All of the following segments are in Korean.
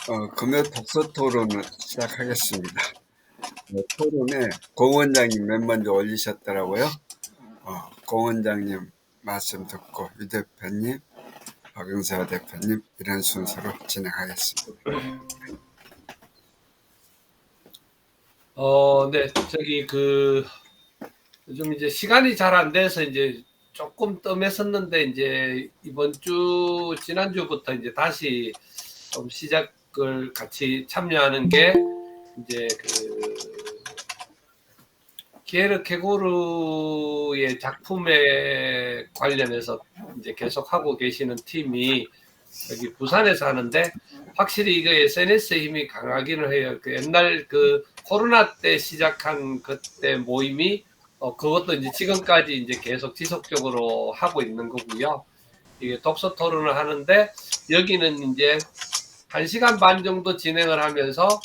금요 독서 토론을 시작하겠습니다. 토론에 공 원장님 맨 먼저 올리셨더라고요. 공 원장님 말씀 듣고 유 대표님, 박영서 대표님 이런 순서로 진행하겠습니다. 네, 요즘 이제 시간이 잘 안 돼서 이제 조금 뜸했었는데 이제 지난주부터 이제 다시 좀 시작을 같이 참여하는 게 이제 기에르 케고르의 작품에 관련해서 이제 계속 하고 계시는 팀이 여기 부산에서 하는데 확실히 이거 SNS의 힘이 강하기는 해요. 옛날 코로나 때 시작한 그때 모임이 그것도 이제 지금까지 이제 계속 지속적으로 하고 있는 거고요. 이게 독서 토론을 하는데 여기는 이제 1시간 반 정도 진행을 하면서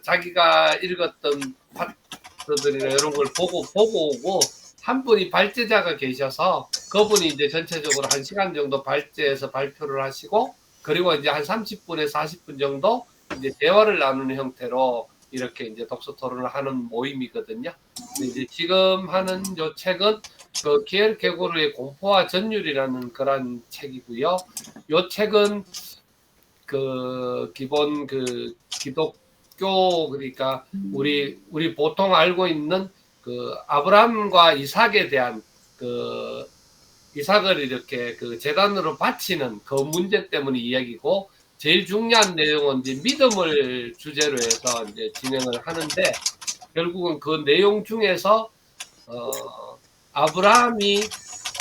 자기가 읽었던 파트들이나 이런 걸 보고 오고 한 분이 발제자가 계셔서 그분이 이제 전체적으로 1시간 정도 발제해서 발표를 하시고 그리고 이제 한 30분에서 40분 정도 이제 대화를 나누는 형태로 이렇게 이제 독서 토론을 하는 모임이거든요. 이제 지금 하는 요 책은 기엘 케고르의 공포와 전율이라는 그런 책이고요. 요 책은 기본 기독교 그러니까 우리 보통 알고 있는 아브라함과 이삭에 대한 이삭을 이렇게 제단으로 바치는 그 문제 때문에 이야기고 제일 중요한 내용은 이제 믿음을 주제로 해서 이제 진행을 하는데 결국은 그 내용 중에서 아브라함이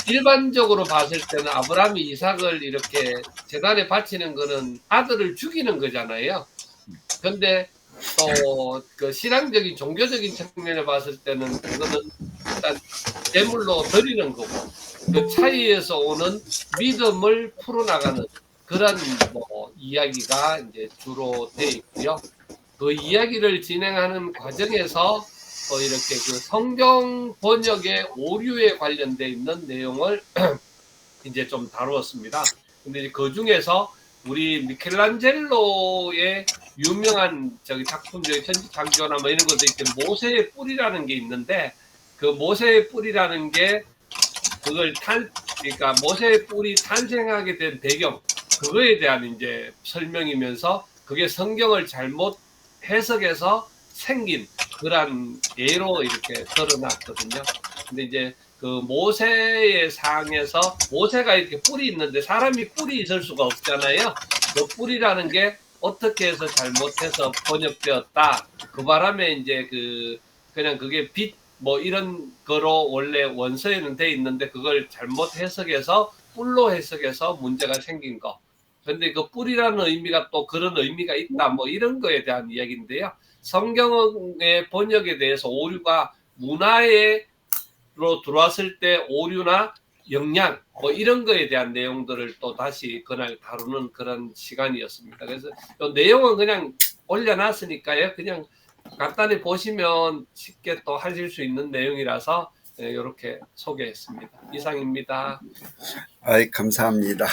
일반적으로 봤을 때는 아브라함이 이삭을 이렇게 제단에 바치는 거는 아들을 죽이는 거잖아요. 근데 또 신앙적인 종교적인 측면에 봤을 때는 그거는 일단 제물로 드리는 거고 그 차이에서 오는 믿음을 풀어나가는 그런 이야기가 이제 주로 돼 있고요. 그 이야기를 진행하는 과정에서 이렇게 성경 번역의 오류에 관련돼 있는 내용을 이제 좀 다루었습니다. 근데 그 중에서 우리 미켈란젤로의 유명한 작품 중에 천지창조나 뭐 이런 것도 있고 모세의 뿔이라는 게 있는데 그 모세의 뿔이라는 게 그러니까 모세의 뿔이 탄생하게 된 배경 그거에 대한 이제 설명이면서 그게 성경을 잘못 해석해서 생긴 그런 예로 이렇게 드러났거든요. 근데 이제 모세의 상에서 모세가 이렇게 뿔이 있는데 사람이 뿔이 있을 수가 없잖아요. 그 뿔이라는 게 어떻게 해서 잘못해서 번역되었다. 그 바람에 이제 그냥 그게 빛 이런 거로 원래 원서에는 돼 있는데 그걸 잘못 해석해서 뿔로 해석해서 문제가 생긴 거. 근데 그 뿔이라는 의미가 또 그런 의미가 있다. 이런 거에 대한 이야기인데요. 성경의 번역에 대해서 오류가 문화로 들어왔을 때 오류나 영향 이런 거에 대한 내용들을 또 다시 그날 다루는 그런 시간이었습니다. 그래서 이 내용은 그냥 올려놨으니까요. 그냥 간단히 보시면 쉽게 또 하실 수 있는 내용이라서 이렇게 소개했습니다. 이상입니다. 감사합니다.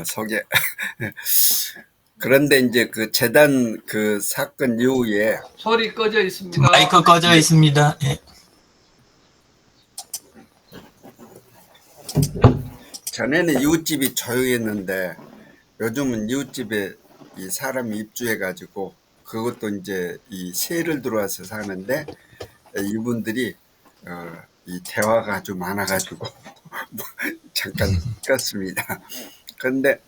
소개. 그런데 이제 재단 사건 이후에 소리 꺼져 있습니다. 마이크 꺼져 있습니다. 예. 전에는 이웃집이 조용했는데 요즘은 이웃집에 이 사람이 입주해가지고 그것도 이제 이 새를 들어와서 사는데 이분들이 이 대화가 아주 많아가지고 잠깐 껐습니다. 그런데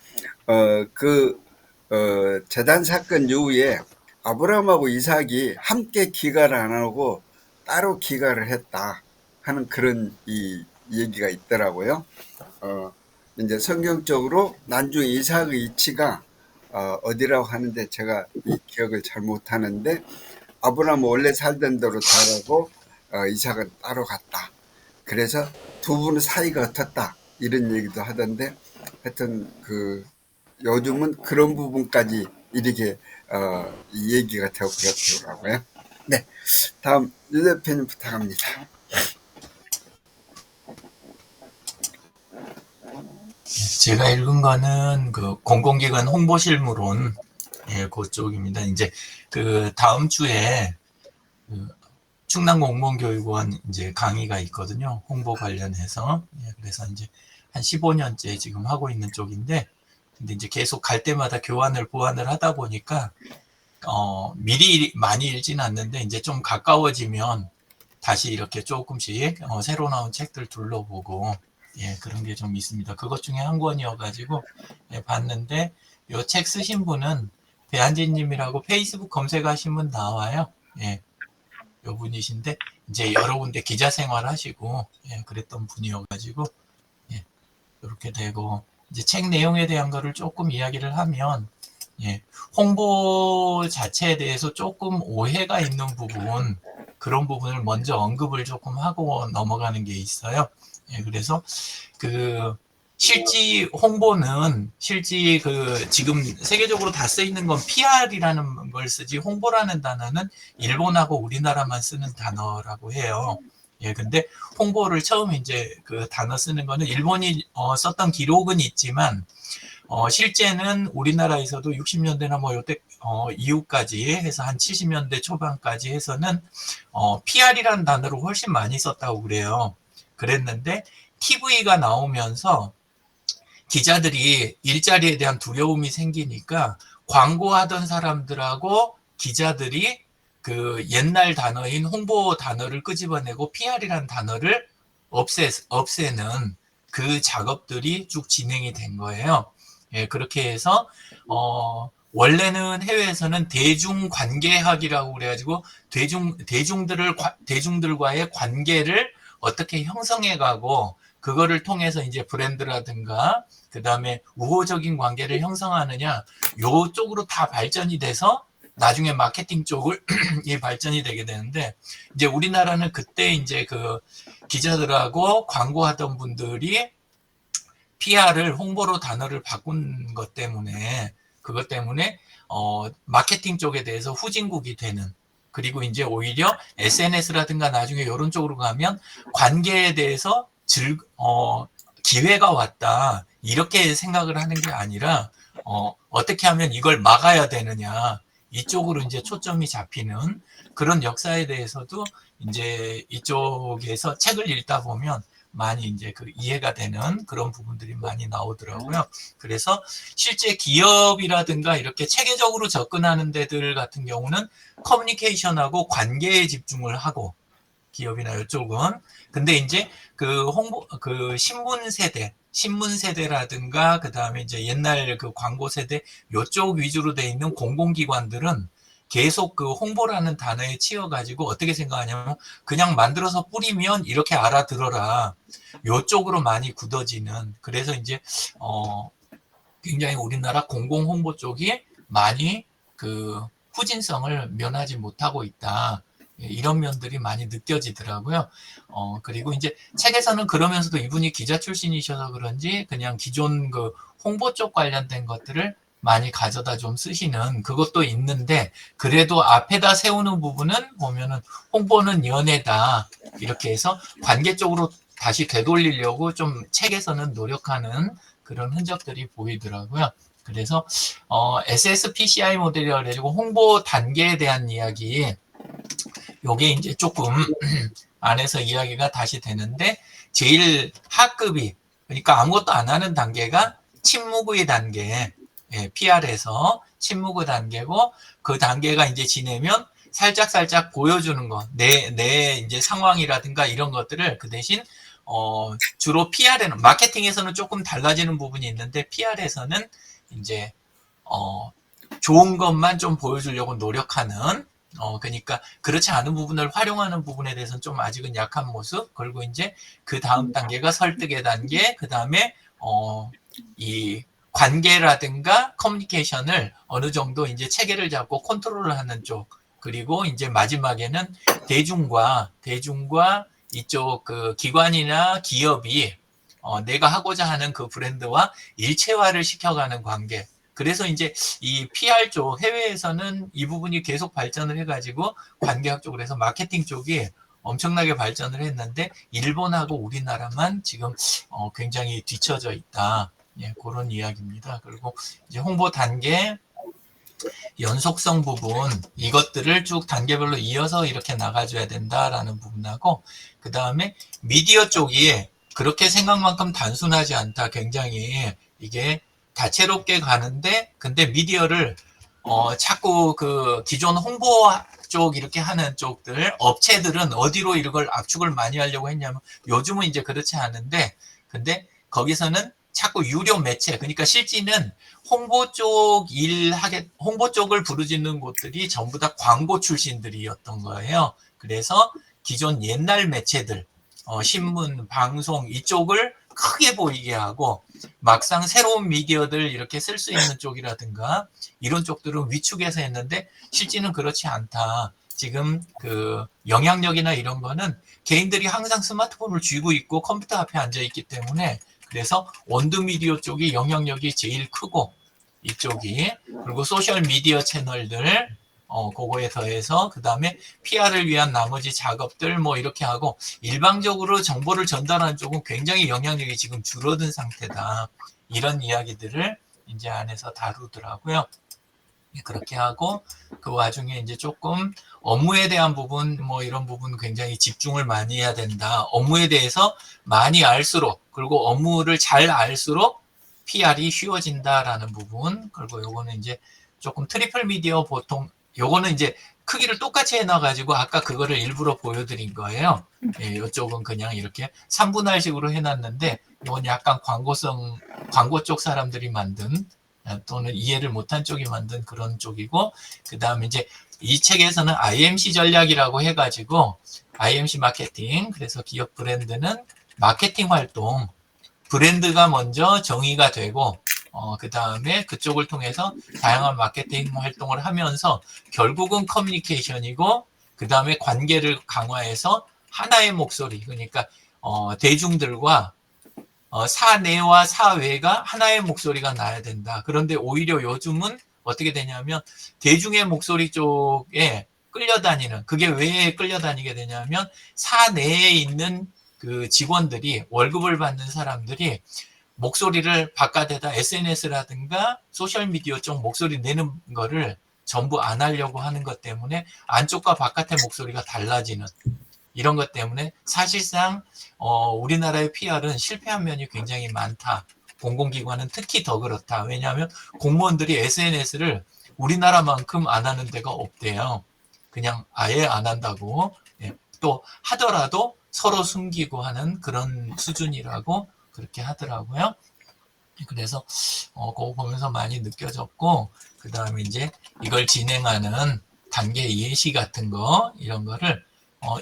재단 사건 이후에 아브라함하고 이삭이 함께 귀가를 안 하고 따로 귀가를 했다 하는 그런 이 얘기가 있더라고요. 이제 성경적으로 나중에 이삭의 위치가 어디라고 하는데 제가 이 기억을 잘 못하는데 아브라함은 원래 살던 데로 가고 이삭은 따로 갔다. 그래서 두 분의 사이가 어떻다 이런 얘기도 하던데 하여튼 요즘은 그런 부분까지 이렇게 이 얘기가 되고 그렇더라고요. 네, 다음 유 대표님 부탁합니다. 제가 읽은 거는 공공기관 홍보실무론 예, 그쪽입니다. 이제 그 다음 주에 그 충남 공무원교육원 이제 강의가 있거든요. 홍보 관련해서. 예, 그래서 이제 한 15년째 지금 하고 있는 쪽인데, 근데 이제 계속 갈 때마다 교환을 보완을 하다 보니까 미리 많이 읽지는 않는데 이제 좀 가까워지면 다시 이렇게 조금씩 새로 나온 책들 둘러보고 예, 그런 게 좀 있습니다. 그것 중에 한 권이어가지고 예, 봤는데 요 책 쓰신 분은 배한진님이라고 페이스북 검색하시면 나와요. 예, 요 분이신데 이제 여러 군데 기자 생활하시고 예, 그랬던 분이어가지고 예, 이렇게 되고 이제 책 내용에 대한 거를 조금 이야기를 하면 예, 홍보 자체에 대해서 조금 오해가 있는 부분 그런 부분을 먼저 언급을 조금 하고 넘어가는 게 있어요. 예, 그래서 그 실제 홍보는 실제 그 지금 세계적으로 다 쓰이는 건 PR이라는 걸 쓰지 홍보라는 단어는 일본하고 우리나라만 쓰는 단어라고 해요. 예, 근데 홍보를 처음 이제 그 단어 쓰는 거는 일본이 썼던 기록은 있지만 실제는 우리나라에서도 60년대나 뭐 요때 이후까지 해서 한 70년대 초반까지 해서는 PR이라는 단어를 훨씬 많이 썼다고 그래요. 그랬는데 TV가 나오면서 기자들이 일자리에 대한 두려움이 생기니까 광고하던 사람들하고 기자들이 그 옛날 단어인 홍보 단어를 끄집어내고 PR이라는 단어를 없애는 그 작업들이 쭉 진행이 된 거예요. 예, 그렇게 해서 원래는 해외에서는 대중관계학이라고 그래가지고 대중들과의 관계를 어떻게 형성해가고 그거를 통해서 이제 브랜드라든가 그 다음에 우호적인 관계를 형성하느냐 요쪽으로 다 발전이 돼서 나중에 마케팅 쪽을 이 발전이 되게 되는데 이제 우리나라는 그때 이제 그 기자들하고 광고하던 분들이 PR을 홍보로 단어를 바꾼 것 때문에 그것 때문에 마케팅 쪽에 대해서 후진국이 되는 그리고 이제 오히려 SNS라든가 나중에 이런 쪽으로 가면 관계에 대해서 기회가 왔다 이렇게 생각을 하는 게 아니라 어떻게 하면 이걸 막아야 되느냐 이쪽으로 이제 초점이 잡히는 그런 역사에 대해서도 이제 이쪽에서 책을 읽다 보면 많이 이제 그 이해가 되는 그런 부분들이 많이 나오더라고요. 그래서 실제 기업이라든가 이렇게 체계적으로 접근하는 데들 같은 경우는 커뮤니케이션하고 관계에 집중을 하고 기업이나 이쪽은 근데 이제 그 신문 세대라든가 그 다음에 이제 옛날 그 광고 세대 요쪽 위주로 돼 있는 공공기관들은 계속 그 홍보라는 단어에 치여가지고 어떻게 생각하냐면 그냥 만들어서 뿌리면 이렇게 알아들어라 요쪽으로 많이 굳어지는 그래서 이제 굉장히 우리나라 공공홍보 쪽이 많이 그 후진성을 면하지 못하고 있다. 이런 면들이 많이 느껴지더라고요. 그리고 이제 책에서는 그러면서도 이분이 기자 출신이셔서 그런지 그냥 기존 그 홍보 쪽 관련된 것들을 많이 가져다 좀 쓰시는 그것도 있는데 그래도 앞에다 세우는 부분은 보면은 홍보는 연애다 이렇게 해서 관계 쪽으로 다시 되돌리려고 좀 책에서는 노력하는 그런 흔적들이 보이더라고요. 그래서 SSPCI 모델이라고 해가지고 홍보 단계에 대한 이야기 요게 이제 조금 안에서 이야기가 다시 되는데 제일 하급이 그러니까 아무것도 안 하는 단계가 침묵의 단계 PR에서 침묵의 단계고 그 단계가 이제 지내면 살짝 보여주는 거 내 이제 상황이라든가 이런 것들을 그 대신 주로 PR에는 마케팅에서는 조금 달라지는 부분이 있는데 PR에서는 이제 좋은 것만 좀 보여주려고 노력하는 그러니까 그렇지 않은 부분을 활용하는 부분에 대해서는 좀 아직은 약한 모습 그리고 이제 그 다음 단계가 설득의 단계 그 다음에 이 관계라든가 커뮤니케이션을 어느 정도 이제 체계를 잡고 컨트롤을 하는 쪽 그리고 이제 마지막에는 대중과 이쪽 그 기관이나 기업이 내가 하고자 하는 그 브랜드와 일체화를 시켜가는 관계. 그래서 이제 이 PR 쪽 해외에서는 이 부분이 계속 발전을 해가지고 관계학 쪽으로 해서 마케팅 쪽이 엄청나게 발전을 했는데 일본하고 우리나라만 지금 굉장히 뒤처져 있다. 예, 그런 이야기입니다. 그리고 이제 홍보 단계 연속성 부분 이것들을 쭉 단계별로 이어서 이렇게 나가줘야 된다라는 부분하고 그 다음에 미디어 쪽이 그렇게 생각만큼 단순하지 않다. 굉장히 이게 다채롭게 가는데 근데 미디어를 자꾸 그 기존 홍보 쪽 이렇게 하는 쪽들 업체들은 어디로 이걸 압축을 많이 하려고 했냐면 요즘은 이제 그렇지 않은데 근데 거기서는 자꾸 유료 매체 그러니까 실제는 홍보 홍보 쪽을 부르짖는 곳들이 전부 다 광고 출신들이었던 거예요. 그래서 기존 옛날 매체들 신문, 방송 이쪽을 크게 보이게 하고 막상 새로운 미디어들 이렇게 쓸 수 있는 쪽이라든가 이런 쪽들은 위축해서 했는데 실제는 그렇지 않다. 지금 그 영향력이나 이런 거는 개인들이 항상 스마트폰을 쥐고 있고 컴퓨터 앞에 앉아 있기 때문에 그래서 원두미디어 쪽이 영향력이 제일 크고 이쪽이 그리고 소셜 미디어 채널들 그거에 더해서 그 다음에 PR을 위한 나머지 작업들 뭐 이렇게 하고 일방적으로 정보를 전달하는 쪽은 굉장히 영향력이 지금 줄어든 상태다. 이런 이야기들을 이제 안에서 다루더라고요. 그렇게 하고 그 와중에 이제 조금 업무에 대한 부분 뭐 이런 부분 굉장히 집중을 많이 해야 된다. 업무에 대해서 많이 알수록 그리고 업무를 잘 알수록 PR이 쉬워진다라는 부분 그리고 요거는 이제 조금 트리플 미디어 보통 요거는 이제 크기를 똑같이 해놔가지고 아까 그거를 일부러 보여드린 거예요. 예, 이쪽은 그냥 이렇게 3분할식으로 해놨는데 이건 약간 광고 쪽 사람들이 만든 또는 이해를 못한 쪽이 만든 그런 쪽이고 그 다음에 이제 이 책에서는 IMC 전략이라고 해가지고 IMC 마케팅 그래서 기업 브랜드는 마케팅 활동 브랜드가 먼저 정의가 되고 그 다음에 그쪽을 통해서 다양한 마케팅 활동을 하면서 결국은 커뮤니케이션이고 그 다음에 관계를 강화해서 하나의 목소리 그러니까 대중들과 사내와 사외가 하나의 목소리가 나야 된다. 그런데 오히려 요즘은 어떻게 되냐면 대중의 목소리 쪽에 끌려다니는 그게 왜 끌려다니게 되냐면 사내에 있는 그 직원들이 월급을 받는 사람들이 목소리를 바깥에다 SNS라든가 소셜미디어 쪽 목소리 내는 거를 전부 안 하려고 하는 것 때문에 안쪽과 바깥의 목소리가 달라지는 이런 것 때문에 사실상 우리나라의 PR은 실패한 면이 굉장히 많다. 공공기관은 특히 더 그렇다. 왜냐하면 공무원들이 SNS를 우리나라만큼 안 하는 데가 없대요. 그냥 아예 안 한다고. 예. 또 하더라도 서로 숨기고 하는 그런 수준이라고 그렇게 하더라고요. 그래서 그거 보면서 많이 느껴졌고 그 다음에 이제 이걸 진행하는 단계 예시 같은 거 이런 거를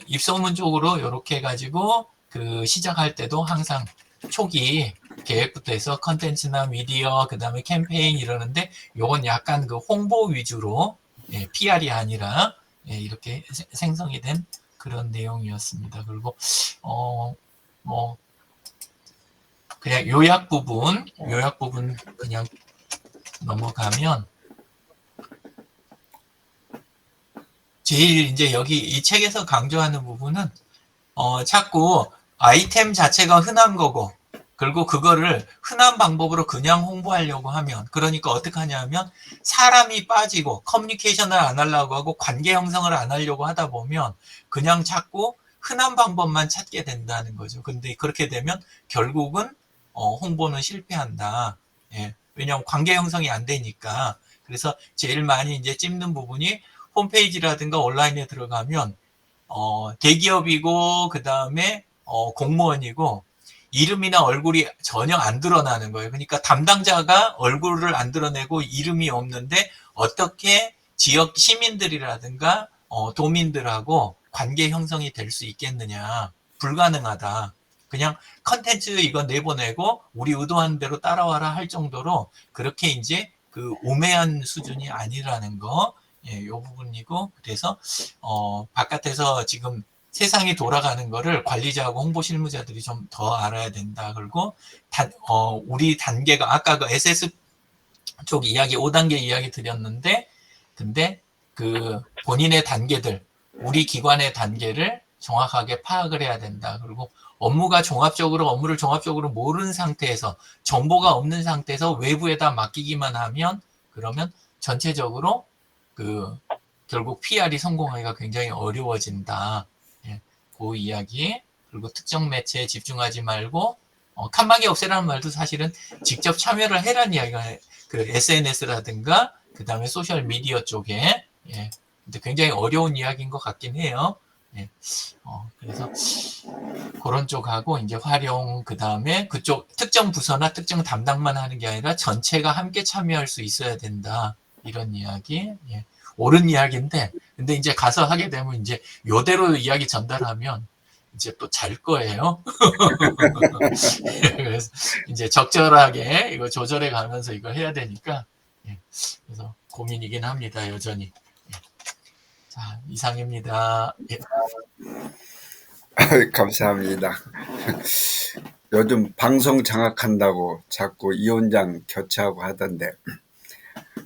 입소문 쪽으로 이렇게 해가지고 그 시작할 때도 항상 초기 계획부터 해서 컨텐츠나 미디어 그 다음에 캠페인 이러는데 요건 약간 그 홍보 위주로 예, PR이 아니라 예, 이렇게 생성이 된 그런 내용이었습니다. 그리고 뭐 그냥 요약 부분 그냥 넘어가면 제일 이제 여기 이 책에서 강조하는 부분은 자꾸 아이템 자체가 흔한 거고 그리고 그거를 흔한 방법으로 그냥 홍보하려고 하면 그러니까 어떻게 하냐면 사람이 빠지고 커뮤니케이션을 안 하려고 하고 관계 형성을 안 하려고 하다 보면 그냥 자꾸 흔한 방법만 찾게 된다는 거죠. 근데 그렇게 되면 결국은 홍보는 실패한다. 예. 왜냐하면 관계 형성이 안 되니까. 그래서 제일 많이 이제 찝는 부분이 홈페이지라든가 온라인에 들어가면 대기업이고 그 다음에 공무원이고 이름이나 얼굴이 전혀 안 드러나는 거예요. 그러니까 담당자가 얼굴을 안 드러내고 이름이 없는데 어떻게 지역 시민들이라든가 도민들하고 관계 형성이 될 수 있겠느냐. 불가능하다. 그냥 컨텐츠 이거 내보내고 우리 의도한 대로 따라와라 할 정도로 그렇게 이제 그 우매한 수준이 아니라는 거. 예, 요 부분이고 그래서 바깥에서 지금 세상이 돌아가는 거를 관리자하고 홍보 실무자들이 좀 더 알아야 된다. 그리고 우리 단계가 아까 그 SS 쪽 이야기 5단계 이야기 드렸는데 근데 그 본인의 단계들 우리 기관의 단계를 정확하게 파악을 해야 된다. 그리고 업무를 종합적으로 모르는 상태에서 정보가 없는 상태에서 외부에다 맡기기만 하면 그러면 전체적으로 결국 PR이 성공하기가 굉장히 어려워진다. 예, 그 이야기. 그리고 특정 매체에 집중하지 말고 칸막이 없애라는 말도 사실은 직접 참여를 해라는 이야기가 SNS라든가 그 다음에 소셜 미디어 쪽에 예, 근데 굉장히 어려운 이야기인 것 같긴 해요. 예, 그래서 그런 쪽하고 이제 활용 그 다음에 그쪽 특정 부서나 특정 담당만 하는 게 아니라 전체가 함께 참여할 수 있어야 된다. 이런 이야기. 예, 옳은 이야기인데 근데 이제 가서 하게 되면 이제 요대로 이야기 전달하면 이제 또 잘 거예요. 그래서 이제 적절하게 이거 조절해 가면서 이거 해야 되니까 예, 그래서 고민이긴 합니다. 여전히. 예. 자, 이상입니다. 예. 감사합니다. 요즘 방송 장악한다고 자꾸 이 원장 교체하고 하던데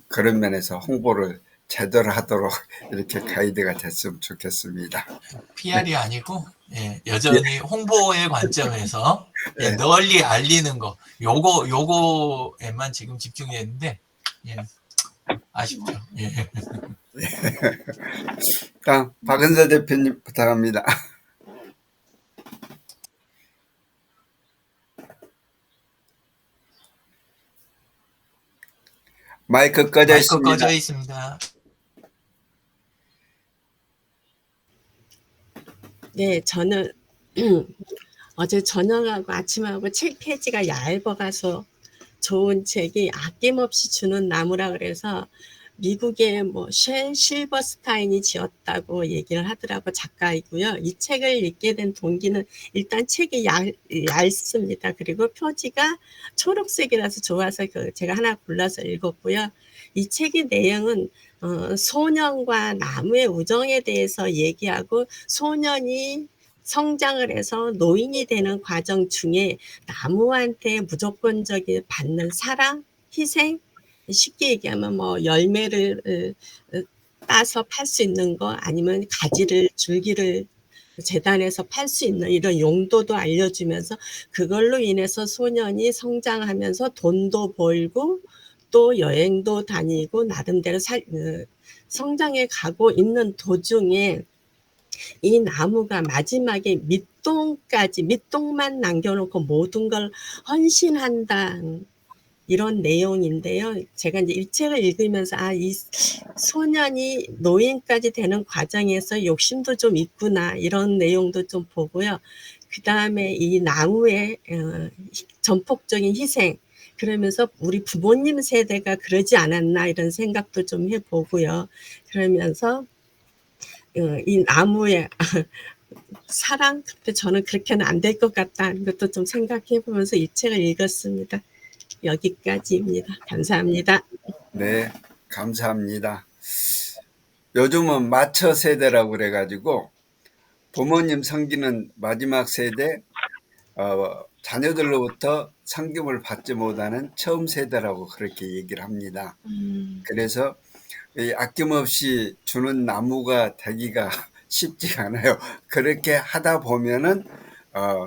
그런 면에서 홍보를 제대로 하도록 이렇게 가이드가 됐으면 좋겠습니다. PR이 아니고 예, 여전히 홍보의 관점에서 예, 널리 알리는 거 요거에만 지금 집중했는데 예, 아쉽죠. 예. 다음 박은서 대표님 부탁합니다. 마이크 꺼져 마이크 있습니다. 꺼져 있습니다. 네, 저는 어제 저녁하고 아침하고 책 페이지가 얇아가서 좋은 책이 아낌없이 주는 나무라 그래서 미국의 쉘 실버스타인이 지었다고 얘기를 하더라고 작가이고요. 이 책을 읽게 된 동기는 일단 책이 얇습니다. 그리고 표지가 초록색이라서 좋아서 제가 하나 골라서 읽었고요. 이 책의 내용은 소년과 나무의 우정에 대해서 얘기하고 소년이 성장을 해서 노인이 되는 과정 중에 나무한테 무조건적인 받는 사랑, 희생, 쉽게 얘기하면 열매를 따서 팔 수 있는 거 아니면 가지를 줄기를 재단해서 팔 수 있는 이런 용도도 알려주면서 그걸로 인해서 소년이 성장하면서 돈도 벌고 또 여행도 다니고 나름대로 성장해 가고 있는 도중에 이 나무가 마지막에 밑동만 남겨놓고 모든 걸 헌신한다. 이런 내용인데요. 제가 이제 이 책을 읽으면서 이 소년이 노인까지 되는 과정에서 욕심도 좀 있구나 이런 내용도 좀 보고요. 그 다음에 이 나무의 전폭적인 희생 그러면서 우리 부모님 세대가 그러지 않았나 이런 생각도 좀 해보고요. 그러면서 이 나무의 사랑 저는 그렇게는 안 될 것 같다는 것도 좀 생각해 보면서 이 책을 읽었습니다. 여기까지입니다. 감사합니다. 네, 감사합니다. 요즘은 마처 세대라고 그래가지고 부모님 섬기는 마지막 세대, 자녀들로부터 섬김을 받지 못하는 처음 세대라고 그렇게 얘기를 합니다. 그래서 아낌없이 주는 나무가 되기가 쉽지가 않아요. 그렇게 하다 보면은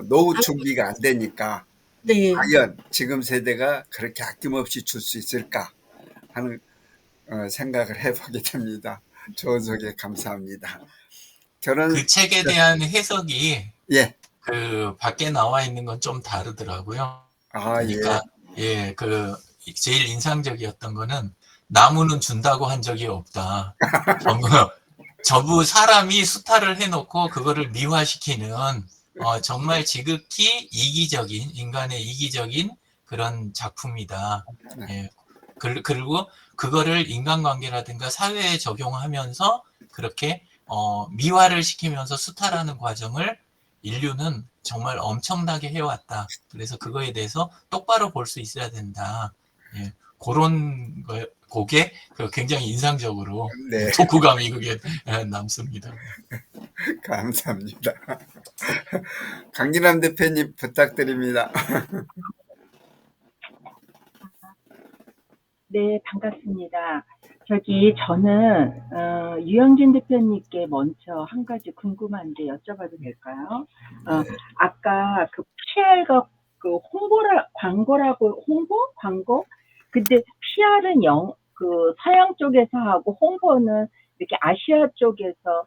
노후 준비가 안 되니까 네. 과연 지금 세대가 그렇게 아낌없이 줄 수 있을까 하는 생각을 해보게 됩니다. 좋은 소개 감사합니다. 그 책에 대한 해석이 예. 그 밖에 나와 있는 건 좀 다르더라고요. 그러니까 예, 제일 인상적이었던 거는 나무는 준다고 한 적이 없다. 전부 사람이 수탈을 해놓고 그거를 미화시키는 정말 지극히 인간의 이기적인 그런 작품이다. 예. 그리고 그거를 인간관계라든가 사회에 적용하면서 그렇게 미화를 시키면서 수탈하는 과정을 인류는 정말 엄청나게 해왔다. 그래서 그거에 대해서 똑바로 볼 수 있어야 된다. 예. 그런 그게 굉장히 인상적으로 독후감이 그게 남습니다. 감사합니다. 강진남 대표님 부탁드립니다. 네, 반갑습니다. 저는 유영진 대표님께 먼저 한 가지 궁금한데 여쭤봐도 될까요? 아까 그 PR가 그 광고? 근데 PR은 그 서양 쪽에서 하고 홍보는 이렇게 아시아 쪽에서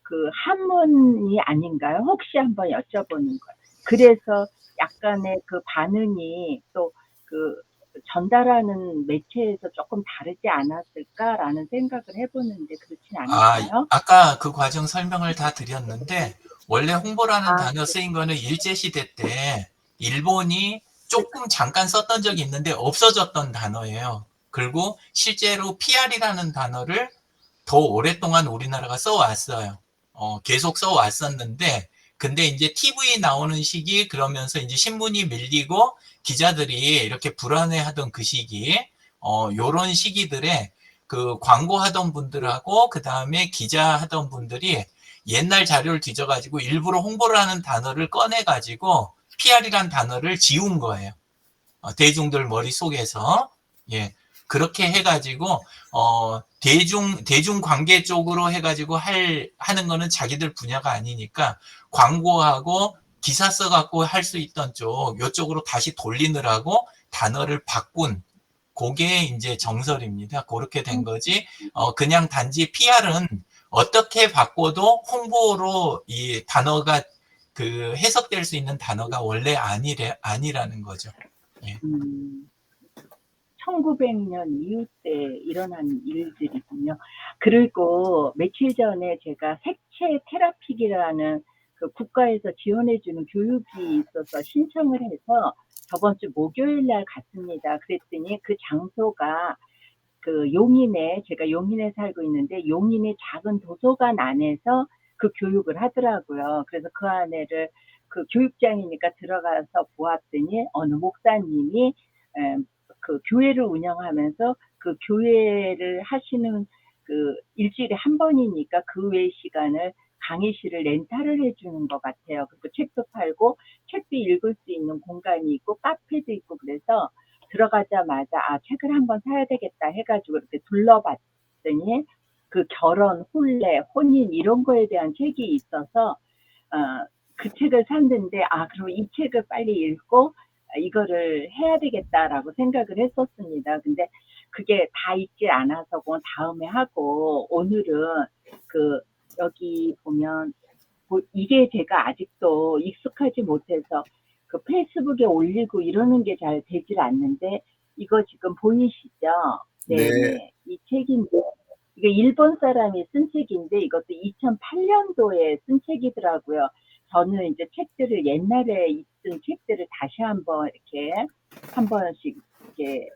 그 한문이 아닌가요? 혹시 한번 여쭤보는 거예요. 그래서 약간의 그 반응이 또 그 전달하는 매체에서 조금 다르지 않았을까라는 생각을 해보는데 그렇진 않을까요? 아까 그 과정 설명을 다 드렸는데, 원래 홍보라는 아, 단어 쓰인 거는 일제시대 때 일본이 조금 잠깐 썼던 적이 있는데 없어졌던 단어예요. 그리고 실제로 PR이라는 단어를 더 오랫동안 우리나라가 써왔어요. 계속 써왔었는데, 근데 이제 TV 나오는 시기, 그러면서 이제 신문이 밀리고 기자들이 이렇게 불안해하던 그 시기, 요런 시기들에 그 광고하던 분들하고 그 다음에 기자하던 분들이 옛날 자료를 뒤져가지고 일부러 홍보를 하는 단어를 꺼내가지고 PR이란 단어를 지운 거예요. 대중들 머릿속에서. 예. 그렇게 해가지고, 대중 관계 쪽으로 해가지고 하는 거는 자기들 분야가 아니니까 광고하고 기사 써갖고 할 수 있던 쪽, 요쪽으로 다시 돌리느라고 단어를 바꾼, 그게 이제 정설입니다. 그렇게 된 거지. 그냥 단지 PR은 어떻게 바꿔도 홍보로 이 단어가 그 해석될 수 있는 단어가 원래 아니라는 거죠. 예. 1900년 이후 때 일어난 일들이군요. 그리고 며칠 전에 제가 색채 테라픽이라는 그 국가에서 지원해주는 교육이 있어서 신청을 해서 저번 주 목요일 날 갔습니다. 그랬더니 그 장소가 그 용인에, 제가 용인에 살고 있는데 용인의 작은 도서관 안에서 그 교육을 하더라고요. 그래서 그 안에를 그 교육장이니까 들어가서 보았더니 어느 목사님이 그 교회를 운영하면서 그 교회를 하시는 그 일주일에 한 번이니까 그 외의 시간을 강의실을 렌탈을 해주는 것 같아요. 그리고 책도 팔고 책도 읽을 수 있는 공간이 있고 카페도 있고 그래서 들어가자마자 아 책을 한번 사야 되겠다 해가지고 이렇게 둘러봤더니 그 결혼, 혼례, 혼인 이런 거에 대한 책이 있어서 그 책을 샀는데 아 그럼 이 책을 빨리 읽고 이거를 해야 되겠다라고 생각을 했었습니다. 근데 그게 다 읽지 않아서 그건 다음에 하고 오늘은 그 여기 보면 이게 제가 아직도 익숙하지 못해서 그 페이스북에 올리고 이러는 게 잘 되질 않는데 이거 지금 보이시죠? 네. 네네. 이 책인데 이게 일본 사람이 쓴 책인데 이것도 2008년도에 쓴 책이더라고요. 저는 이제 책들을 옛날에 있던 책들을 다시 한번 이렇게 한 번씩 이렇게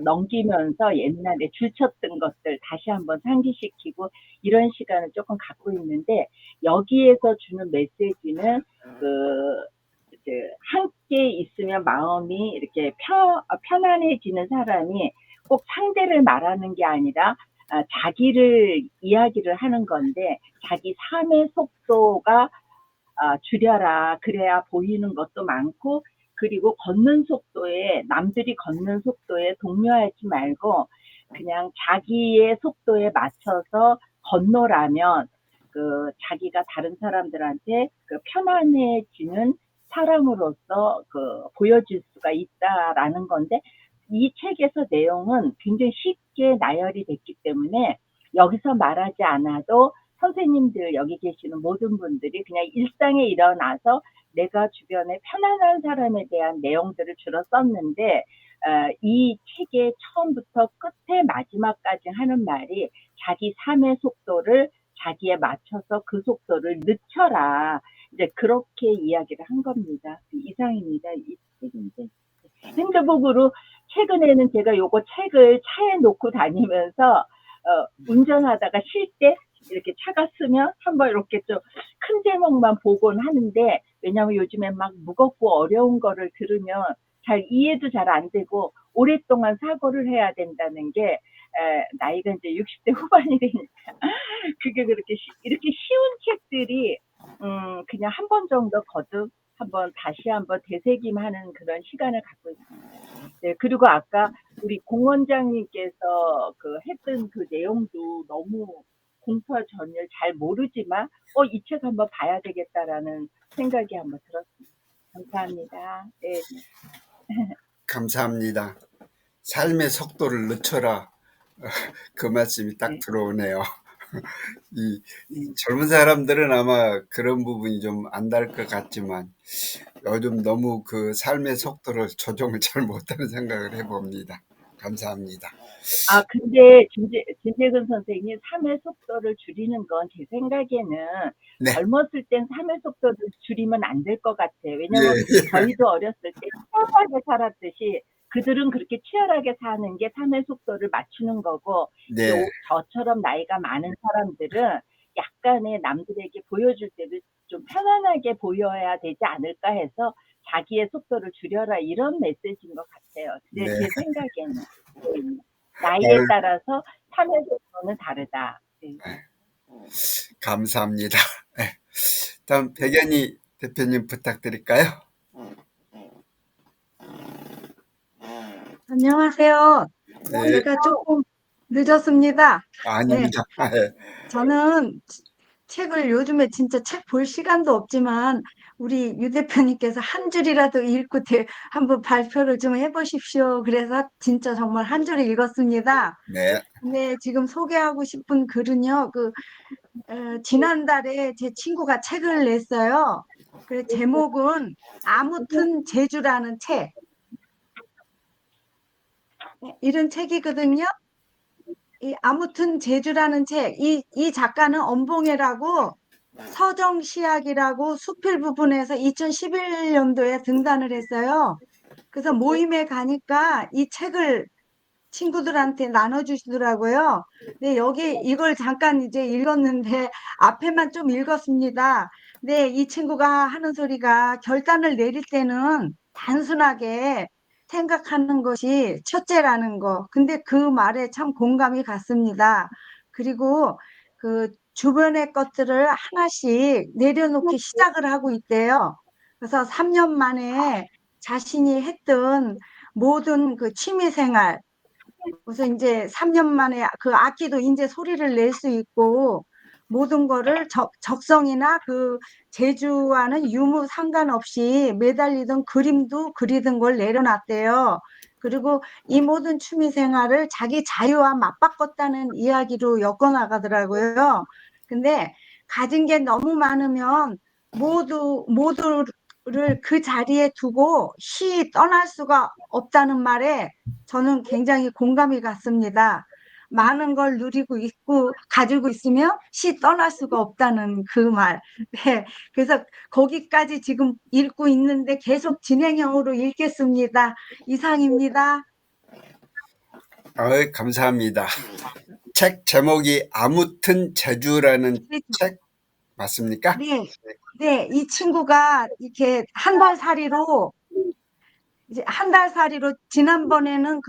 넘기면서 옛날에 줄쳤던 것들 다시 한번 상기시키고 이런 시간을 조금 갖고 있는데 여기에서 주는 메시지는 함께 있으면 마음이 이렇게 편안해지는 사람이 꼭 상대를 말하는 게 아니라 자기를 이야기를 하는 건데 자기 삶의 속도가 줄여라. 그래야 보이는 것도 많고 그리고 걷는 속도에 남들이 걷는 속도에 동요하지 말고 그냥 자기의 속도에 맞춰서 건너라면 그 자기가 다른 사람들한테 그 편안해지는 사람으로서 그 보여줄 수가 있다라는 건데 이 책에서 내용은 굉장히 쉽게 나열이 됐기 때문에 여기서 말하지 않아도 선생님들 여기 계시는 모든 분들이 그냥 일상에 일어나서 내가 주변에 편안한 사람에 대한 내용들을 주로 썼는데 이 책의 처음부터 끝에 마지막까지 하는 말이 자기 삶의 속도를 자기에 맞춰서 그 속도를 늦춰라. 이제 그렇게 이야기를 한 겁니다. 이상입니다. 이 책인데. 핸드북으로 최근에는 제가 요거 책을 차에 놓고 다니면서 운전하다가 쉴 때 이렇게 차가 쓰면 한번 이렇게 좀 큰 제목만 보곤 하는데 왜냐하면 요즘에 막 무겁고 어려운 거를 들으면 잘 이해도 잘 안 되고 오랫동안 사고를 해야 된다는 게 나이가 이제 60대 후반이 되니까 그게 그렇게 이렇게 쉬운 책들이 그냥 한 번 정도 거듭 한번 다시 한번 되새김하는 그런 시간을 갖고 있습니다. 네, 그리고 아까 우리 공원장님께서 그 했던 그 내용도 너무 공포와 전율 잘 모르지만 이 책 한번 봐야 되겠다라는 생각이 한번 들었습니다. 감사합니다. 네. 감사합니다. 삶의 속도를 늦춰라. 그 말씀이 딱 네. 들어오네요. 이 네. 젊은 사람들은 아마 그런 부분이 좀 안 달 것 같지만 요즘 너무 그 삶의 속도를 조정을 잘 못하는 생각을 해봅니다. 감사합니다. 아, 근데 진재근 선생님 삶의 속도를 줄이는 건 제 생각에는 네, 젊었을 땐 삶의 속도를 줄이면 안 될 것 같아요. 왜냐면 예, 저희도 어렸을 때 치열하게 살았듯이 그들은 그렇게 치열하게 사는 게 삶의 속도를 맞추는 거고, 이제 네, 저처럼 나이가 많은 사람들은 약간의 남들에게 보여줄 때도 좀 편안하게 보여야 되지 않을까 해서 자기의 속도를 줄여라 이런 메시지인 것 같아요. 네. 제 생각에는. 네. 나이에 오늘 따라서 참여 속도는 다르다. 네. 감사합니다. 네. 다음 백연희 대표님 부탁드릴까요? 안녕하세요. 네, 제가 조금 늦었습니다. 네, 아닙니다. 네, 저는 책을 요즘에 진짜 책 볼 시간도 없지만 우리 유 대표님께서 한 줄이라도 읽고 한번 발표를 좀 해보십시오. 그래서 진짜 정말 한 줄 읽었습니다. 네, 근데 지금 소개하고 싶은 글은요, 지난달에 제 친구가 책을 냈어요. 그 제목은 아무튼 제주라는 책. 이런 책이거든요. 아무튼 제주라는 책, 이 작가는 엄봉해라고 서정시학이라고 수필 부분에서 2011년도에 등단을 했어요. 그래서 모임에 가니까 이 책을 친구들한테 나눠주시더라고요. 네, 여기 이걸 잠깐 이제 읽었는데 앞에만 좀 읽었습니다. 네, 이 친구가 하는 소리가 결단을 내릴 때는 단순하게 생각하는 것이 첫째라는 거. 근데 그 말에 참 공감이 갔습니다. 그리고 그 주변의 것들을 하나씩 내려놓기 시작을 하고 있대요. 그래서 3년 만에 자신이 했던 모든 그 취미 생활, 그래서 이제 3년 만에 그 악기도 이제 소리를 낼 수 있고 모든 거를 적성이나 그 재주와는 유무 상관없이 매달리던 그림도 그리던 걸 내려놨대요. 그리고 이 모든 취미 생활을 자기 자유와 맞바꿨다는 이야기로 엮어나가더라고요. 근데 가진 게 너무 많으면 모두를 그 자리에 두고 시 떠날 수가 없다는 말에 저는 굉장히 공감이 갔습니다. 많은 걸 누리고 있고 가지고 있으면 시 떠날 수가 없다는 그 말. 네. 그래서 거기까지 지금 읽고 있는데 계속 진행형으로 읽겠습니다. 이상입니다. 감사합니다. 책 제목이 아무튼 제주라는 책 맞습니까? 네. 네. 이 친구가 이렇게 한 달 살이로 이제 한 달 살이로 지난번에는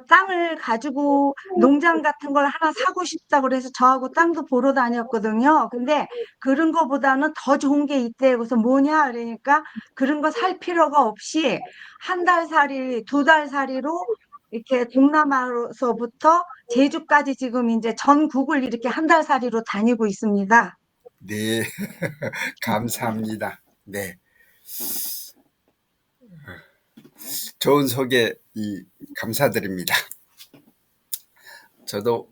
땅을 가지고 농장 같은 걸 하나 사고 싶다 그래서 저하고 땅도 보러 다녔거든요. 근데 그런 거보다는 더 좋은 게 있대. 그래서 뭐냐 그러니까 그런 거 살 필요가 없이 한 달 살이, 두 달 살이로 이렇게 동남아로서부터 제주까지 지금 이제 전국을 이렇게 한 달 살이로 다니고 있습니다. 네, 감사합니다. 네, 좋은 소개 감사드립니다. 저도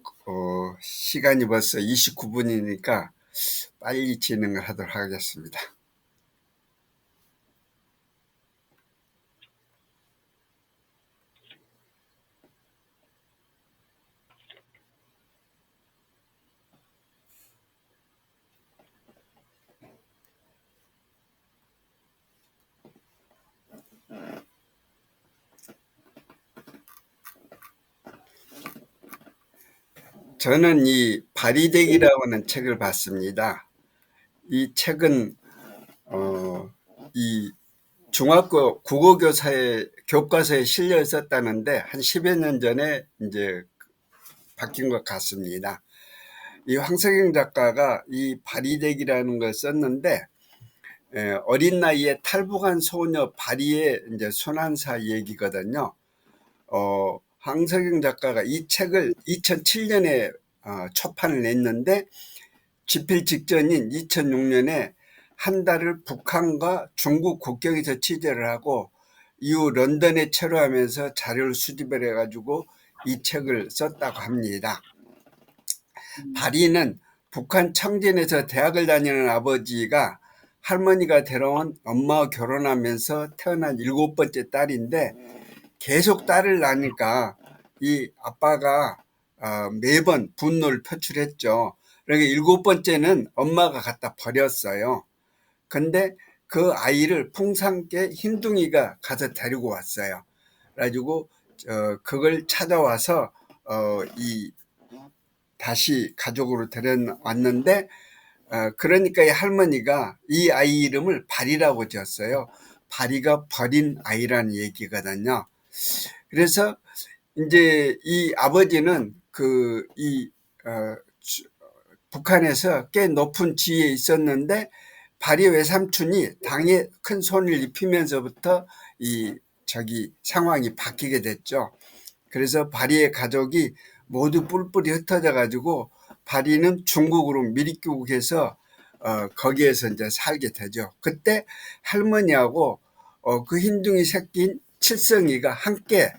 시간이 벌써 29분이니까 빨리 진행을 하도록 하겠습니다. 저는 이 발이대기라고 하는 책을 봤습니다. 이 책은 이 중학교 교과서에 실려 있었다는데 한 10여 년 전에 이제 바뀐 것 같습니다. 이 황석영 작가가 이 발이대기라는 걸 썼는데 어린 나이에 탈북한 소녀 발이의 이제 순환사 얘기거든요. 황석영 작가가 이 책을 2007년에 초판을 냈는데 집필 직전인 2006년에 한 달을 북한과 중국 국경에서 취재를 하고 이후 런던에 체류하면서 자료를 수집을 해가지고 이 책을 썼다고 합니다. 바리는 북한 청진에서 대학을 다니는 아버지가 할머니가 데려온 엄마와 결혼하면서 태어난 7번째 딸인데 계속 딸을 낳으니까 이 아빠가 매번 분노를 표출했죠. 그러니까 7번째는 엄마가 갖다 버렸어요. 근데 그 아이를 풍산께 흰둥이가 가서 데리고 왔어요. 그래가지고 그걸 찾아와서 다시 가족으로 데려왔는데 그러니까 이 할머니가 이 아이 이름을 바리라고 지었어요. 바리가 버린 아이라는 얘기거든요. 그래서 이제 이 아버지는 북한에서 꽤 높은 지위에 있었는데 바리 외삼촌이 당에 큰 손을 입히면서부터 상황이 바뀌게 됐죠. 그래서 바리의 가족이 모두 뿔뿔이 흩어져 가지고 바리는 중국으로 미리귀국해서 거기에서 이제 살게 되죠. 그때 할머니하고 그 흰둥이 새끼인 칠성이가 함께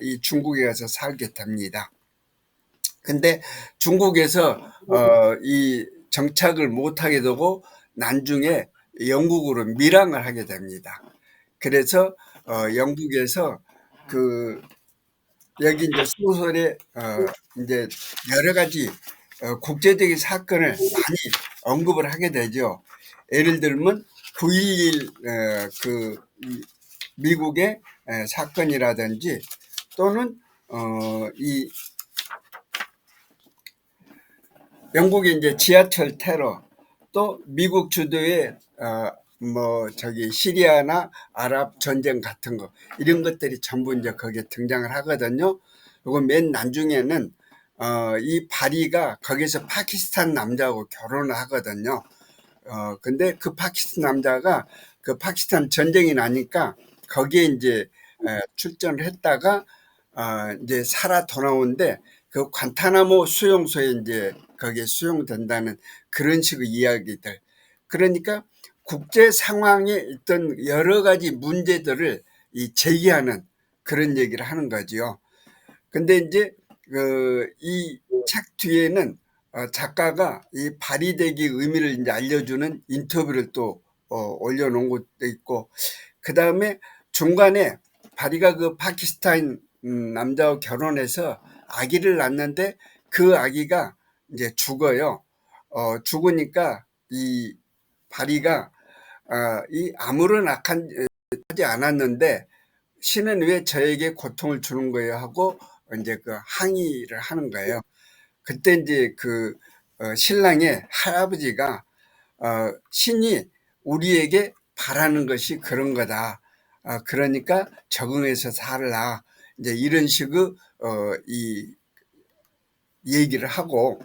이 중국에 가서 살게 됩니다. 근데 중국에서 이 정착을 못하게 되고 나중에 영국으로 밀항을 하게 됩니다. 그래서 영국에서 여기 이제 소설에 이제 여러 가지 국제적인 사건을 많이 언급을 하게 되죠. 예를 들면 9.11 미국의 사건이라든지 또는 이 영국의 이제 지하철 테러, 또 미국 주도의 시리아나 아랍 전쟁 같은 거, 이런 것들이 전부 이제 거기에 등장을 하거든요. 그리고 맨 나중에는 이 바리가 거기서 파키스탄 남자하고 결혼을 하거든요. 근데 그 파키스탄 남자가 그 파키스탄 전쟁이 나니까 거기에 이제 출전을 했다가 이제 살아 돌아오는데 그 관타나모 수용소에 이제 거기에 수용된다는 그런 식의 이야기들. 그러니까 국제 상황에 있던 여러 가지 문제들을 제기하는 그런 얘기를 하는 거지요. 근데 이제 이 책 뒤에는 작가가 이 발휘되기 의미를 이제 알려주는 인터뷰를 또 올려놓은 것도 있고, 그 다음에 중간에 바리가 그 파키스탄 남자와 결혼해서 아기를 낳는데 그 아기가 이제 죽어요. 죽으니까 이 바리가 이 아무런 악한 하지 않았는데 신은 왜 저에게 고통을 주는 거예요 하고 이제 그 항의를 하는 거예요. 그때 이제 신랑의 할아버지가 신이 우리에게 바라는 것이 그런 거다. 그러니까 적응해서 살라. 이제 이런 식의 이 얘기를 하고,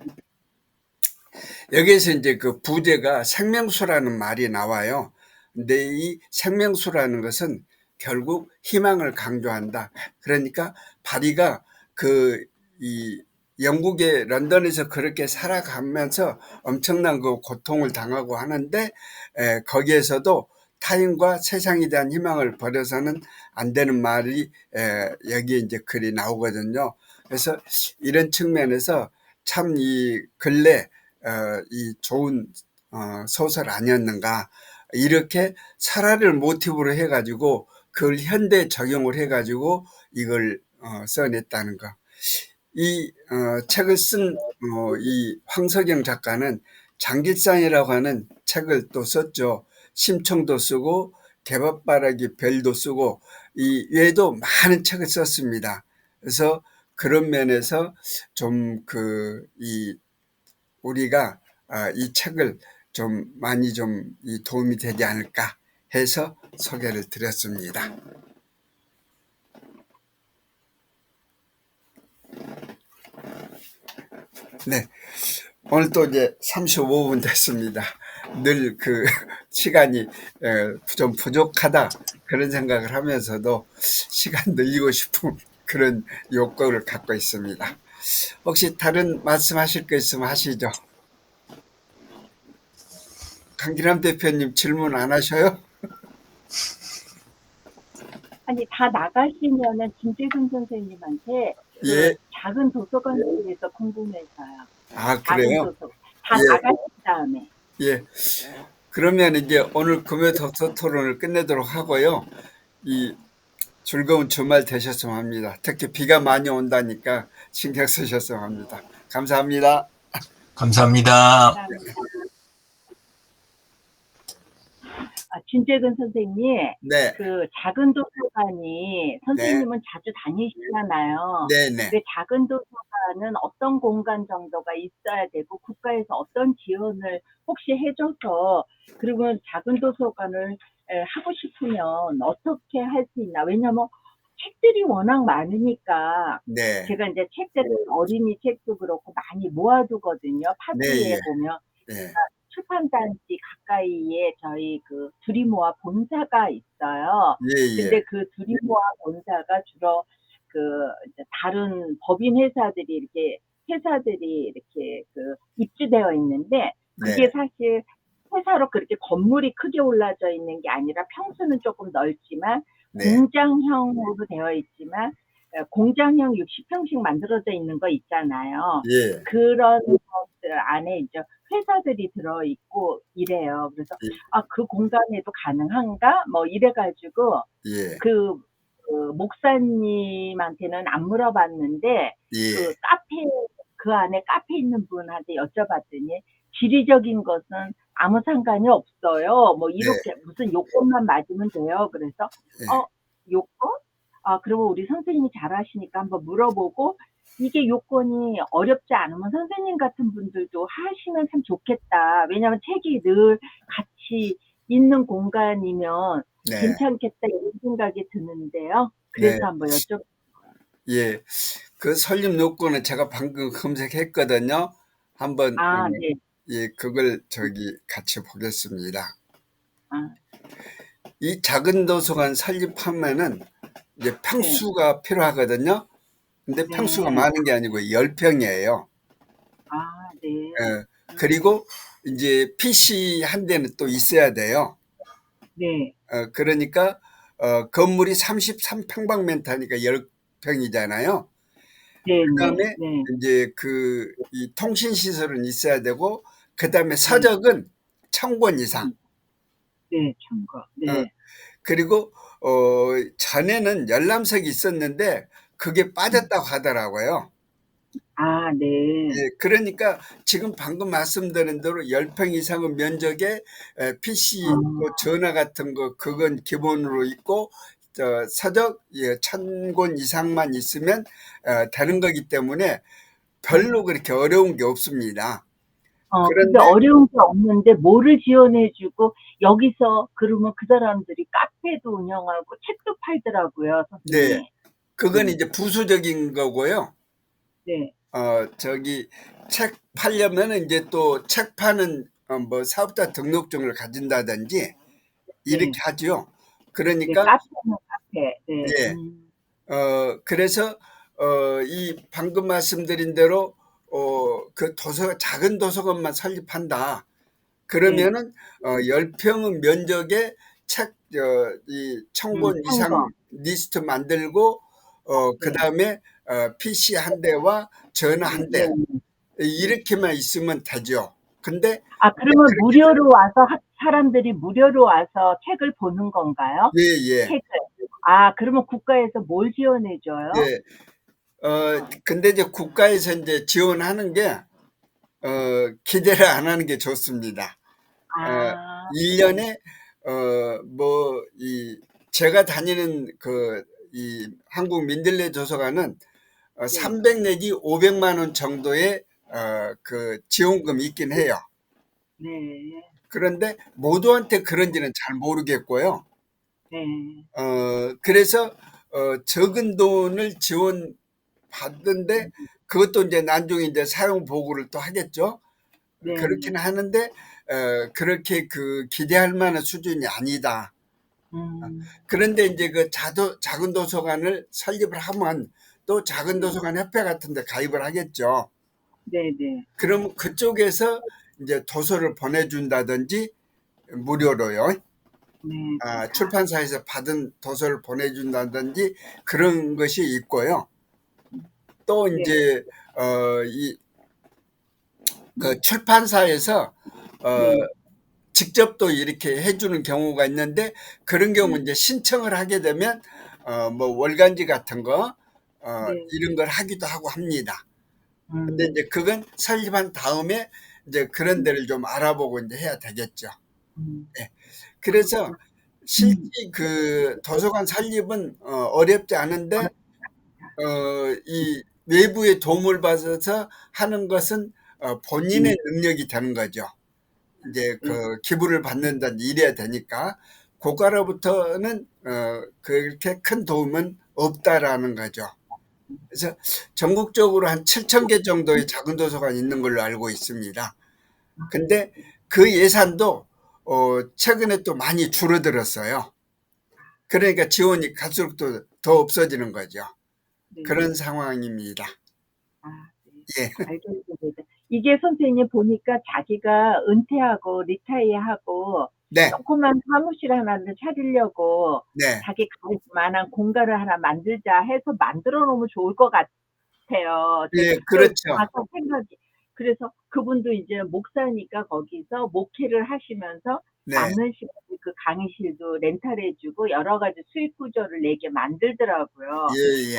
여기에서 이제 그 부제가 생명수라는 말이 나와요. 근데 이 생명수라는 것은 결국 희망을 강조한다. 그러니까 바리가 이 영국의 런던에서 그렇게 살아가면서 엄청난 그 고통을 당하고 하는데 거기에서도 타인과 세상에 대한 희망을 버려서는 안 되는 말이 여기에 이제 글이 나오거든요. 그래서 이런 측면에서 참 이 근래 이 좋은 소설 아니었는가. 이렇게 설화를 모티브로 해가지고 그걸 현대에 적용을 해가지고 이걸 써냈다는 거. 이 책을 쓴 이 황석영 작가는 장길산이라고 하는 책을 또 썼죠. 심청도 쓰고 개밥바라기 별도 쓰고 이 외에도 많은 책을 썼습니다. 그래서 그런 면에서 좀 우리가 이 책을 좀 많이 좀 도움이 되지 않을까 해서 소개를 드렸습니다. 네. 오늘 또 이제 35분 됐습니다. 늘 시간이 좀 부족하다 그런 생각을 하면서도 시간 늘리고 싶은 그런 욕구를 갖고 있습니다. 혹시 다른 말씀하실 거 있으면 하시죠. 강기남 대표님 질문 안 하셔요? 아니, 다 나가시면은 김재근 선생님한테 예. 작은 도서관에 대해서 궁금해서요. 아, 작은 그래요? 도서관. 다 예. 나가신 다음에. 예. 그러면 이제 오늘 금요 독서 토론을 끝내도록 하고요. 이 즐거운 주말 되셨으면 합니다. 특히 비가 많이 온다니까 신경 쓰셨으면 합니다. 감사합니다. 감사합니다. 감사합니다. 진재근 선생님, 네. 그 작은 도서관이 선생님은 자주 다니시잖아요. 네, 네. 근데 작은 도서관은 어떤 공간 정도가 있어야 되고 국가에서 어떤 지원을 혹시 해줘서 그러면 작은 도서관을 하고 싶으면 어떻게 할 수 있나? 왜냐면 책들이 워낙 많으니까 네. 제가 이제 책들을 어린이 책도 그렇고 많이 모아두거든요. 네, 파주에 예. 보면 네. 출판단지 가까이에 저희 그 두리모아 본사가 있어요. 예, 근데 예. 그 두리모아 본사가 주로 그 이제 다른 법인 회사들이 이렇게 그 입주되어 있는데 그게 네. 사실 회사로 그렇게 건물이 크게 올라져 있는 게 아니라 평수는 조금 넓지만 네. 공장형으로 되어 있지만 공장형 60평씩 만들어져 있는 거 있잖아요. 예. 그런 것들 안에 이제 회사들이 들어있고 이래요. 그래서 예. 그 공간에도 가능한가? 뭐 이래가지고 예. 그 목사님한테는 안 물어봤는데 예. 그 안에 카페 있는 분한테 여쭤봤더니 지리적인 것은 아무 상관이 없어요. 뭐 이렇게 무슨 요건만 맞으면 돼요. 그래서 예. 요건? 그러면 우리 선생님이 잘 아시니까 한번 물어보고 이게 요건이 어렵지 않으면 선생님 같은 분들도 하시면 참 좋겠다. 왜냐하면 책이 늘 같이 있는 공간이면 네. 괜찮겠다 이런 생각이 드는데요. 그래서 네. 한번 여쭤. 예. 그 설립 요건은 제가 방금 검색했거든요. 한번 네. 예, 그걸 같이 보겠습니다. 아, 이 작은 도서관 설립하면은 이제 평수가 필요하거든요. 근데 네. 평수가 많은 게 아니고 10평이에요. 네. 그리고 이제 PC 한 대는 또 있어야 돼요. 네. 그러니까 건물이 33평방미터니까 10평이잖아요. 네. 그다음에 네. 이제 이 통신 시설은 있어야 되고 그다음에 서적은 1000권 이상. 네. 참고. 네. 그리고 전에는 열람석이 있었는데 그게 빠졌다고 하더라고요. 네. 예, 그러니까 지금 방금 말씀드린 대로 10평 이상의 면적에 PC 또 전화 같은 거 그건 기본으로 있고 서적 1000권 이상만 있으면 되는 거기 때문에 별로 그렇게 어려운 게 없습니다. 근데 그런데 어려운 게 없는데 뭐를 지원해주고 여기서 그러면 그 사람들이 카페도 운영하고 책도 팔더라고요, 선생님. 네, 그건 이제 부수적인 거고요. 네. 책 팔려면 이제 또 책 파는 뭐 사업자 등록증을 가진다든지 이렇게 네. 하죠. 네, 그러니까 카페는 카페. 네. 예. 그래서 이 방금 말씀드린 대로 그 작은 도서관만 설립한다. 그러면은 10평 면적에 이 1000권 이상 거. 리스트 만들고 그다음에 PC 한 대와 전화 한 대 이렇게만 있으면 되죠. 근데 그러면 무료로 와서 사람들이 무료로 와서 책을 보는 건가요? 예. 책을. 그러면 국가에서 뭘 지원해줘요? 예. 근데 이제 국가에서 이제 지원하는 게 기대를 안 하는 게 좋습니다. 1년에 제가 다니는 이 한국 민들레 도서관은 300 내지 500만 원 정도의 그 지원금이 있긴 해요. 네. 그런데 모두한테 그런지는 잘 모르겠고요. 네. 그래서 적은 돈을 지원받는데 그것도 이제 나중에 이제 사용 보고를 또 하겠죠. 네. 그렇긴 하는데 그렇게 기대할 만한 수준이 아니다. 그런데 이제 작은 도서관을 설립을 하면 또 작은 도서관 협회 같은 데 가입을 하겠죠. 네. 그럼 그쪽에서 이제 도서를 보내준다든지 무료로요. 네. 출판사에서 받은 도서를 보내준다든지 그런 것이 있고요. 또 네. 이제 그 출판사에서 네. 직접 또 이렇게 해주는 경우가 있는데, 그런 경우 이제 신청을 하게 되면 뭐 월간지 같은 거 네. 이런 걸 하기도 하고 합니다. 음. 근데 이제 그건 설립한 다음에 이제 그런 데를 좀 알아보고 이제 해야 되겠죠. 음. 예. 그래서 실제 그 도서관 설립은 어렵지 않은데 이 외부의 도움을 받아서 하는 것은 본인의 능력이 되는 거죠. 이제 그 기부를 받는다든지 이래야 되니까 고가로부터는 그렇게 큰 도움은 없다라는 거죠. 그래서 전국적으로 한 7,000개 정도의 작은 도서관이 있는 걸로 알고 있습니다. 근데 그 예산도 최근에 또 많이 줄어들었어요. 그러니까 지원이 갈수록 또 더 없어지는 거죠. 네. 그런 상황입니다. 아, 네. 예. 알겠습니다. 이게 선생님 보니까 자기가 은퇴하고 리타이어하고 네, 조그만 사무실 하나를 차리려고 네, 자기 갈 만한 공간을 하나 만들자 해서 만들어 놓으면 좋을 것 같아요. 예, 저 그렇죠. 가서 생각이. 그래서 그분도 이제 목사니까 거기서 목회를 하시면서 네, 남는 시간에 그 강의실도 렌탈해주고 여러 가지 수익 구조를 내게 만들더라고요. 예, 예,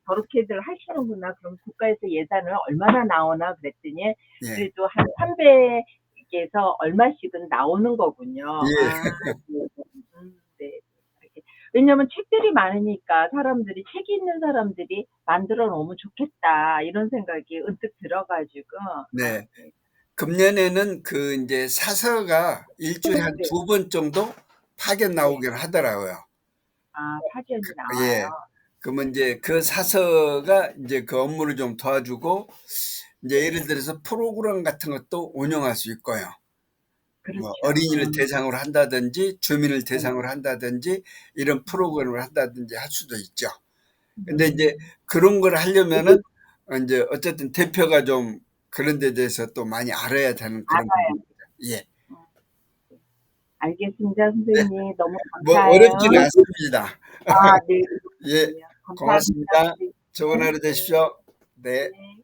저렇게들 하시는구나. 그럼 국가에서 예산을 얼마나 나오나 그랬더니 예, 그래도 한 300에서 얼마씩은 나오는 거군요. 예, 네. 네. 왜냐면 책들이 많으니까 사람들이 책이 있는 사람들이 만들어 놓으면 좋겠다 이런 생각이 은뜩 들어가지고 네. 금년에는 그 이제 사서가 일주일에 한 네. 2번 정도 파견 나오긴 하더라고요. 파견이 예. 나와요. 그러면 이제 그 사서가 이제 그 업무를 좀 도와주고, 이제 예를 들어서 프로그램 같은 것도 운영할 수 있고요. 그렇죠. 뭐 어린이를 대상으로 한다든지 주민을 대상으로 한다든지 이런 프로그램을 한다든지 할 수도 있죠. 근데 이제 그런 걸 하려면은 이제 어쨌든 대표가 좀 그런 데 대해서 또 많이 알아야 되는 그런 부분입니다. 예. 알겠습니다, 네. 선생님. 너무 뭐 감사해요. 어렵지는 않습니다. 네. 예. 감사합니다. 고맙습니다. 네. 좋은 하루 되십시오. 네. 네.